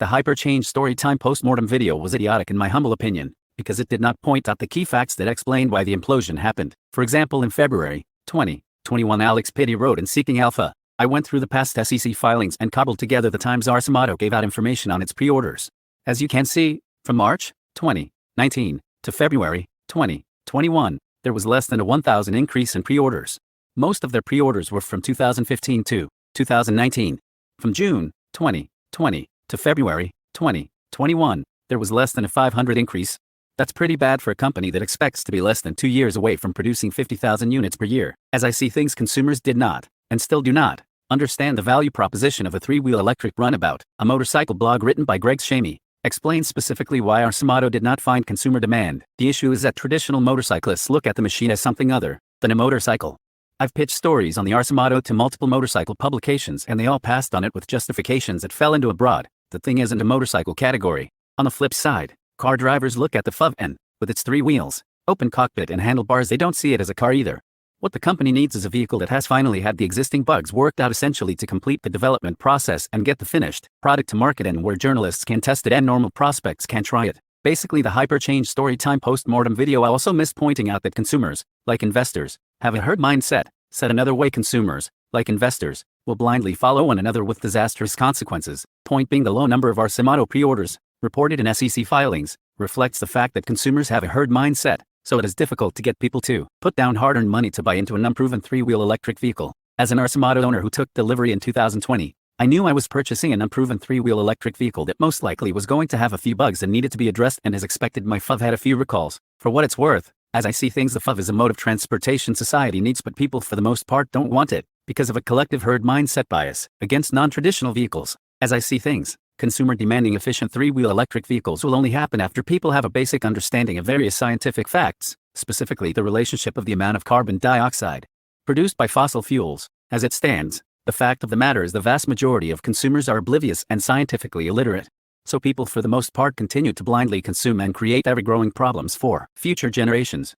The HyperChange Storytime post-mortem video was idiotic in my humble opinion, because it did not point out the key facts that explained why the implosion happened. For example, in February 2021, Alex Pitti wrote in Seeking Alpha, "I went through the past SEC filings and cobbled together the times Arcimoto gave out information on its pre-orders. As you can see, from March 2019 to February 2021, there was less than a 1,000 increase in pre-orders. Most of their pre-orders were from 2015 to 2019. From June 2020 to February 2021, there was less than a 500 increase. That's pretty bad for a company that expects to be less than 2 years away from producing 50,000 units per year. As I see things, consumers did not, and still do not, understand the value proposition of a three-wheel electric runabout." A motorcycle blog written by Greg Shamey explains specifically why Arcimoto did not find consumer demand. "The issue is that traditional motorcyclists look at the machine as something other than a motorcycle. I've pitched stories on the Arcimoto to multiple motorcycle publications and they all passed on it with justifications that fell into a broad, the thing isn't a motorcycle category. On the flip side, car drivers look at the FUV and, with its 3 wheels, open cockpit and handlebars, they don't see it as a car either. What the company needs is a vehicle that has finally had the existing bugs worked out essentially to complete the development process and get the finished product to market and where journalists can test it and normal prospects can try it." Basically, the HyperChange Storytime post-mortem video also missed pointing out that consumers, like investors, have a herd mindset. Said another way, consumers, like investors, will blindly follow one another with disastrous consequences. Point being, the low number of Arcimoto pre-orders, reported in SEC filings, reflects the fact that consumers have a herd mindset, so it is difficult to get people to put down hard-earned money to buy into an unproven three-wheel electric vehicle. As an Arcimoto owner who took delivery in 2020, I knew I was purchasing an unproven three-wheel electric vehicle that most likely was going to have a few bugs that needed to be addressed, and as expected, my FUV had a few recalls. For what it's worth, as I see things, the FUV is a mode of transportation society needs, but people for the most part don't want it, because of a collective herd mindset bias against non-traditional vehicles. As I see things, consumer demanding efficient three-wheel electric vehicles will only happen after people have a basic understanding of various scientific facts, specifically the relationship of the amount of carbon dioxide produced by fossil fuels. As it stands, the fact of the matter is the vast majority of consumers are oblivious and scientifically illiterate. So people for the most part continue to blindly consume and create ever-growing problems for future generations.